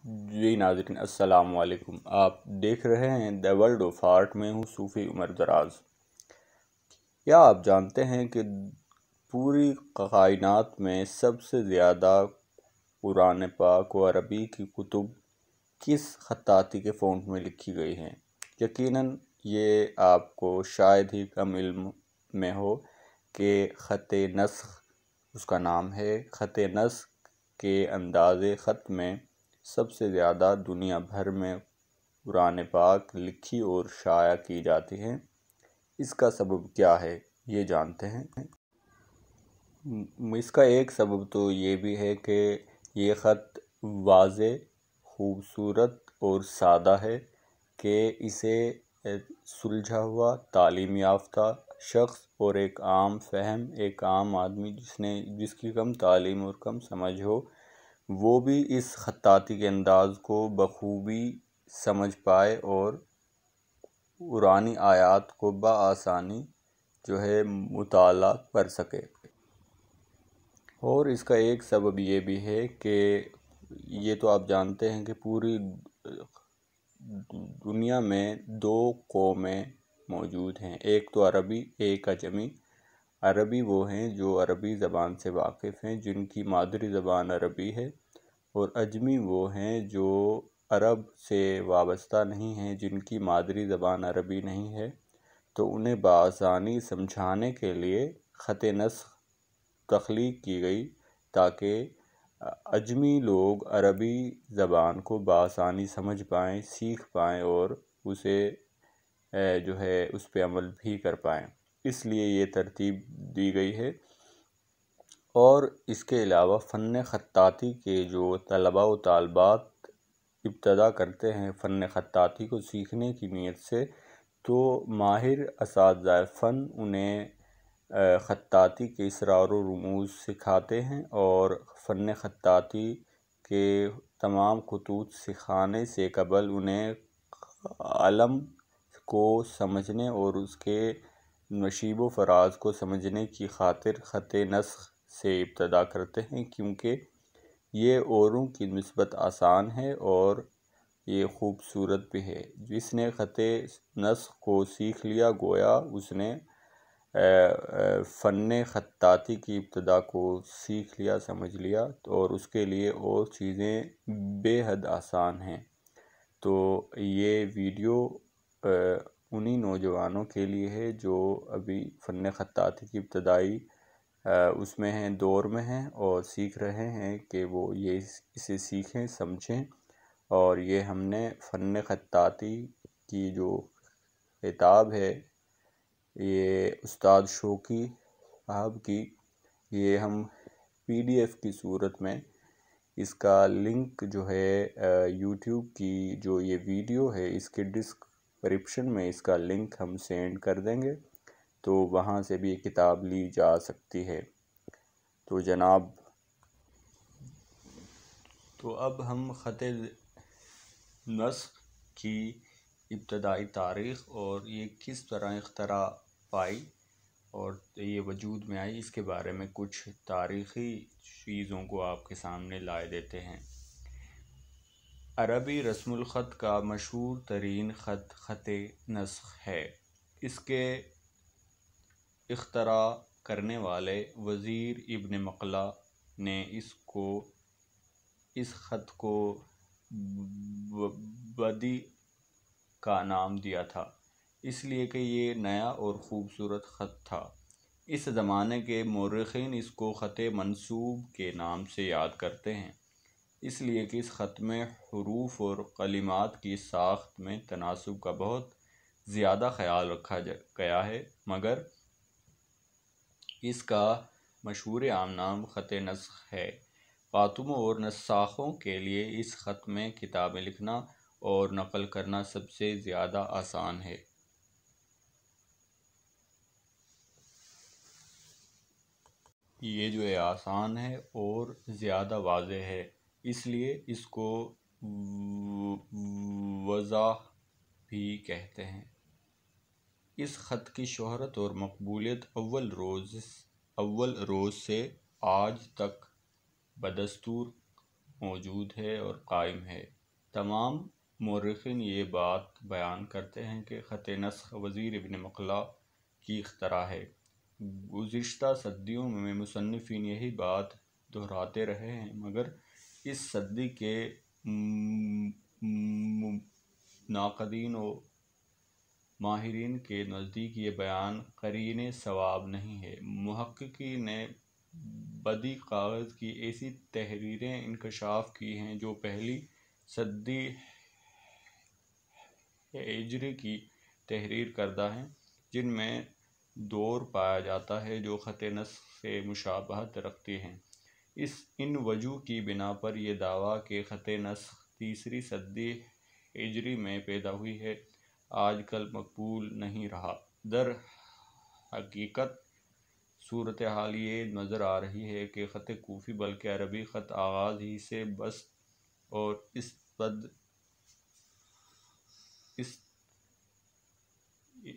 جی ناظرین السلام علیکم۔ آپ دیکھ رہے ہیں دی ورلڈ آف آرٹ میں ہوں صوفی عمر دراز۔ کیا آپ جانتے ہیں کہ پوری کائنات میں سب سے زیادہ قرآن پاک و عربی کی کتب کس خطاطی کے فونٹ میں لکھی گئی ہیں؟ یقیناً یہ آپ کو شاید ہی کم علم میں ہو کہ خط نسخ اس کا نام ہے۔ خط نسخ کے انداز خط میں سب سے زیادہ دنیا بھر میں قرآن پاک لکھی اور شائع کی جاتی ہیں۔ اس کا سبب کیا ہے یہ جانتے ہیں۔ اس کا ایک سبب تو یہ بھی ہے کہ یہ خط واضح، خوبصورت اور سادہ ہے کہ اسے سلجھا ہوا، تعلیم یافتہ شخص اور ایک عام فہم، ایک عام آدمی جس کی کم تعلیم اور کم سمجھ ہو، وہ بھی اس خطاطی کے انداز کو بخوبی سمجھ پائے اور قرآنی آیات کو بآسانی مطالعہ کر سکے۔ اور اس کا ایک سبب یہ بھی ہے کہ یہ تو آپ جانتے ہیں کہ پوری دنیا میں دو قومیں موجود ہیں، ایک تو عربی، ایک اجمی۔ عربی وہ ہیں جو عربی زبان سے واقف ہیں، جن کی مادری زبان عربی ہے، اور اجمی وہ ہیں جو عرب سے وابستہ نہیں ہیں، جن کی مادری زبان عربی نہیں ہے۔ تو انہیں بآسانی سمجھانے کے لیے خط نسخ تخلیق کی گئی تاکہ اجمی لوگ عربی زبان کو بآسانی سمجھ پائیں، سیکھ پائیں اور اسے اس پہ عمل بھی کر پائیں۔ اس لیے یہ ترتیب دی گئی ہے۔ اور اس کے علاوہ فن خطاطی کے جو طلباء و طالبات ابتدا کرتے ہیں فن خطاطی کو سیکھنے کی نیت سے، تو ماہر اساتذہ فن انہیں خطاطی کے اسرار و رموز سکھاتے ہیں، اور فن خطاطی کے تمام خطوط سکھانے سے قبل انہیں قلم کو سمجھنے اور اس کے نشیب و فراز کو سمجھنے کی خاطر خط نسخ سے ابتدا کرتے ہیں، کیونکہ یہ اوروں کی نسبت آسان ہے اور یہ خوبصورت بھی ہے۔ جس نے خط نسخ کو سیکھ لیا گویا اس نے فن خطاطی کی ابتدا کو سیکھ لیا، سمجھ لیا، اور اس کے لیے اور چیزیں بے حد آسان ہیں۔ تو یہ ویڈیو انہی نوجوانوں کے لیے ہے جو ابھی فن خطاطی کی ابتدائی اس میں ہیں، دور میں ہیں، اور سیکھ رہے ہیں کہ وہ اسے سیکھیں، سمجھیں۔ اور یہ ہم نے فن خطاطی کی جو کتاب ہے، یہ استاد شوقی صاحب کی، یہ ہم PDF کی صورت میں اس کا لنک یوٹیوب کی جو یہ ویڈیو ہے اس کے ڈسکرپشن میں اس کا لنک ہم سینڈ کر دیں گے، تو وہاں سے بھی یہ کتاب لی جا سکتی ہے۔ تو جناب، تو اب ہم خط نسخ کی ابتدائی تاریخ اور یہ کس طرح اختراع پائی اور یہ وجود میں آئی، اس کے بارے میں کچھ تاریخی چیزوں کو آپ کے سامنے لائے دیتے ہیں۔ عربی رسم الخط کا مشہور ترین خط خط نسخ ہے۔ اس کے اختراع کرنے والے وزیر ابن مقلہ نے اس خط کو بدی کا نام دیا تھا، اس لیے کہ یہ نیا اور خوبصورت خط تھا۔ اس زمانے کے مورخین اس کو خط منسوب کے نام سے یاد کرتے ہیں، اس لیے کہ اس خط میں حروف اور کلمات کی ساخت میں تناسب کا بہت زیادہ خیال رکھا گیا ہے، مگر اس کا مشہور عام نام خط نسخ ہے۔ کاتبوں اور نساخوں کے لیے اس خط میں کتابیں لکھنا اور نقل کرنا سب سے زیادہ آسان ہے۔ یہ جو ہے آسان ہے اور زیادہ واضح ہے، اس لیے اس کو وضاح بھی کہتے ہیں۔ اس خط کی شہرت اور مقبولیت اول روز سے آج تک بدستور موجود ہے اور قائم ہے۔ تمام مورخین یہ بات بیان کرتے ہیں کہ خط نسخ وزیر ابن مقلہ کی اختراع ہے۔ گزشتہ صدیوں میں مصنفین یہی بات دہراتے رہے ہیں، مگر اس صدی کے ناقدین و ماہرین کے نزدیک یہ بیان قرینِ صواب نہیں ہے۔ محققین نے بدی کاغذ کی ایسی تحریریں انکشاف کی ہیں جو پہلی صدی ہجری کی تحریر کردہ ہیں، جن میں دور پایا جاتا ہے جو خط نسخ سے مشابہت رکھتی ہیں۔ ان وجوہ کی بنا پر یہ دعویٰ کہ خط نسخ تیسری صدی ہجری میں پیدا ہوئی ہے آج کل مقبول نہیں رہا۔ در حقیقت صورتحال یہ نظر آ رہی ہے کہ خط کوفی بلکہ عربی خط آغاز ہی سے بسط اور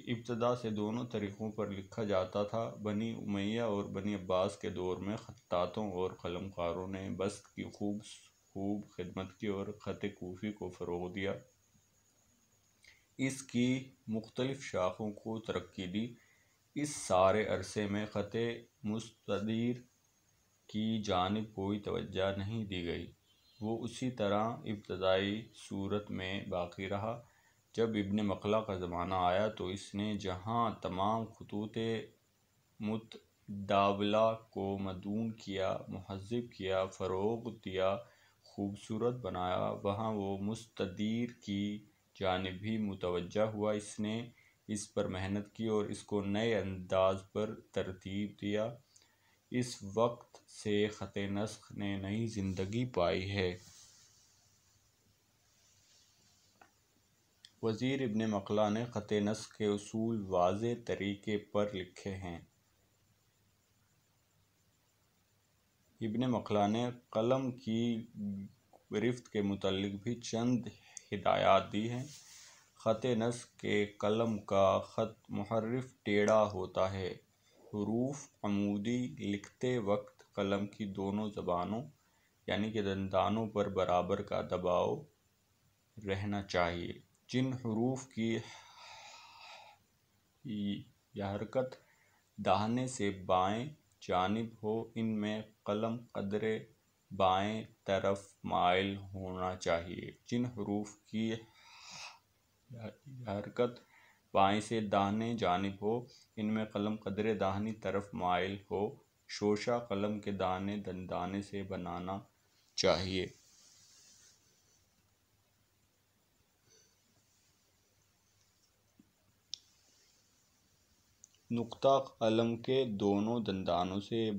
ابتدا سے دونوں طریقوں پر لکھا جاتا تھا۔ بنی امیہ اور بنی عباس کے دور میں خطاطوں اور قلم کاروں نے بسط کی خوب خدمت کی اور خط کوفی کو فروغ دیا، اس کی مختلف شاخوں کو ترقی دی۔ اس سارے عرصے میں خط مستدیر کی جانب کوئی توجہ نہیں دی گئی، وہ اسی طرح ابتدائی صورت میں باقی رہا۔ جب ابن مقلہ کا زمانہ آیا تو اس نے جہاں تمام خطوط متداولہ کو مدون کیا، مہذب کیا، فروغ دیا، خوبصورت بنایا، وہاں وہ مستدیر کی جانب بھی متوجہ ہوا۔ اس نے اس پر محنت کی اور اس کو نئے انداز پر ترتیب دیا۔ اس وقت سے خط نسخ نے نئی زندگی پائی ہے۔ وزیر ابن مقلہ نے خط نسخ کے اصول واضح طریقے پر لکھے ہیں۔ ابن مقلہ نے قلم کی گرفت کے متعلق بھی چند ہدایات دی ہیں۔ خط نسخ کے قلم کا خط محرف ٹیڑھا ہوتا ہے۔ حروف عمودی لکھتے وقت قلم کی دونوں زبانوں یعنی کہ دندانوں پر برابر کا دباؤ رہنا چاہیے۔ جن حروف کی حرکت داہنے سے بائیں جانب ہو، ان میں قلم قدرے بائیں طرف مائل ہونا چاہیے۔ جن حروف کی حرکت بائیں سے داہنے جانب ہو، ان میں قلم قدرے داہنی طرف مائل ہو۔ شوشہ قلم کے دانے دندانے سے بنانا چاہیے۔ نقطہ قلم کے دونوں دندانوں سے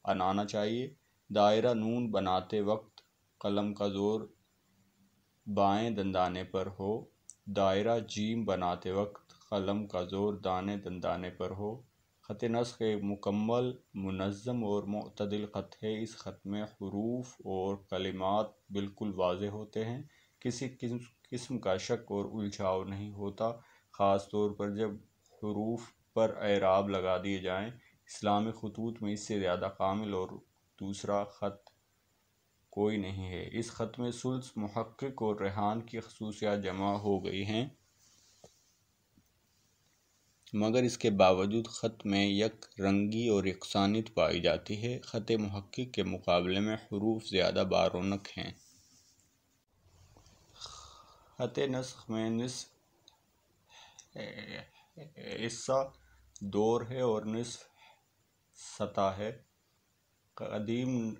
آنا چاہیے۔ دائرہ نون بناتے وقت قلم کا زور بائیں دندانے پر ہو۔ دائرہ جیم بناتے وقت قلم کا زور دائیں دندانے پر ہو۔ خط نسخ ایک مکمل، منظم اور معتدل خط ہے۔ اس خط میں حروف اور کلمات بالکل واضح ہوتے ہیں، کسی قسم کا شک اور الجھاؤ نہیں ہوتا، خاص طور پر جب حروف پر اعراب لگا دیے جائیں۔ اسلامی خطوط میں اس سے زیادہ کامل اور دوسرا خط کوئی نہیں ہے۔ اس خط میں ثلث، محقق اور ریحان کی خصوصیات جمع ہو گئی ہیں، مگر اس کے باوجود خط میں یک رنگی اور یکسانیت پائی جاتی ہے۔ خط محقق کے مقابلے میں حروف زیادہ بارونق ہیں۔ خط نسخ میں نصف حصہ دور ہے اور نصف سطح ہے۔ قدیم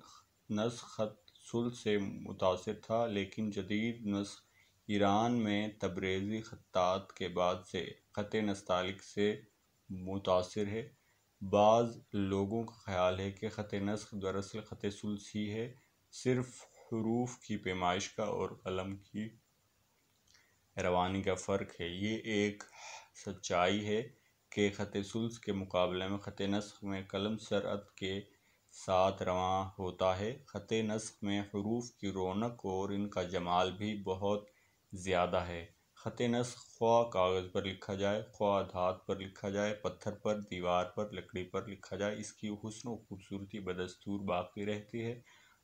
نسخ خط ثلث سے متاثر تھا، لیکن جدید نسخ ایران میں تبریزی خطاط کے بعد سے خط نستعلیق سے متاثر ہے۔ بعض لوگوں کا خیال ہے کہ خط نسخ دراصل خط ثلث ہی ہے، صرف حروف کی پیمائش کا اور قلم کی روانی کا فرق ہے۔ یہ ایک سچائی ہے کہ خط ثلث کے مقابلے میں خط نسخ میں قلم سرعت کے ساتھ رواں ہوتا ہے۔ خط نسخ میں حروف کی رونق اور ان کا جمال بھی بہت زیادہ ہے۔ خط نسخ خواہ کاغذ پر لکھا جائے، خواہ دھات پر لکھا جائے، پتھر پر، دیوار پر، لکڑی پر لکھا جائے، اس کی حسن و خوبصورتی بدستور باقی رہتی ہے۔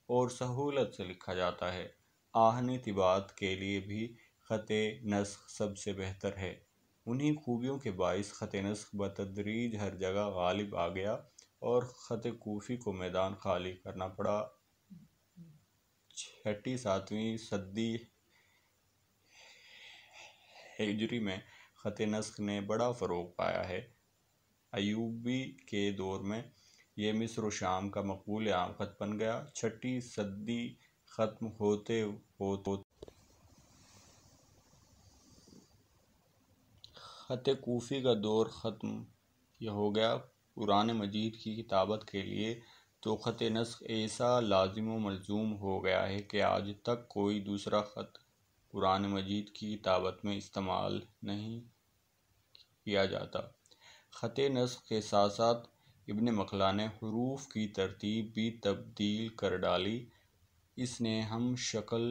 اور سہولت سے لکھا جاتا ہے۔ آہنی طباعت کے لیے بھی خط نسخ سب سے بہتر ہے۔ انہی خوبیوں کے باعث خط نسخ بتدریج ہر جگہ غالب آ گیا اور خط کوفی کو میدان خالی کرنا پڑا۔ 6-7ویں صدی ہجری میں خط نسخ نے بڑا فروغ پایا ہے۔ ایوبی کے دور میں یہ مصر و شام کا مقبول عام خط بن گیا۔ 6 صدی ختم ہوتے ہوتے خط کوفی کا دور ختم ہو گیا۔ قرآن مجید کی کتابت کے لیے تو خط نسخ ایسا لازم و ملزوم ہو گیا ہے کہ آج تک کوئی دوسرا خط قرآن مجید کی کتابت میں استعمال نہیں کیا جاتا۔ خط نسخ کے ساتھ ساتھ ابن مخلا نے حروف کی ترتیب بھی تبدیل کر ڈالی۔ اس نے ہم شکل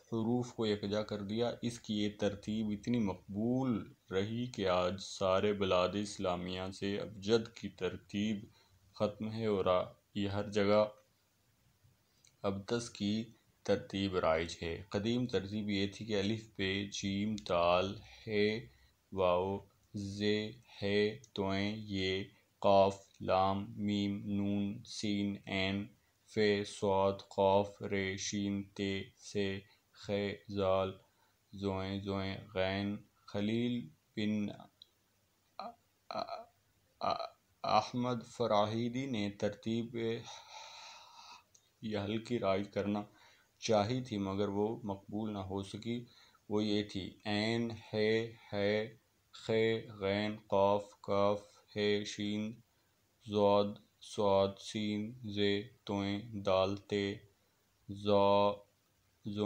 حروف کو یکجا کر دیا۔ اس کی یہ ترتیب اتنی مقبول رہی کہ آج سارے بلاد اسلامیہ سے ابجد کی ترتیب ختم ہے اور یہ ہر جگہ ابتس کی ترتیب رائج ہے۔ قدیم ترتیب یہ تھی کہ الف ب ج ت ح واو ز ح تویں ی ق ل م ن س ع ف ص ق ر ش ت ث خ ذ ظ غ خلیل بن احمد فراہیدی نے ترتیب یہ ہلکی رائج کرنا چاہی تھی مگر وہ مقبول نہ ہو سکی۔ وہ یہ تھی: ع ح ح خ غ ق ک ح ش ض ص س ظ ط ض ط ظ ظ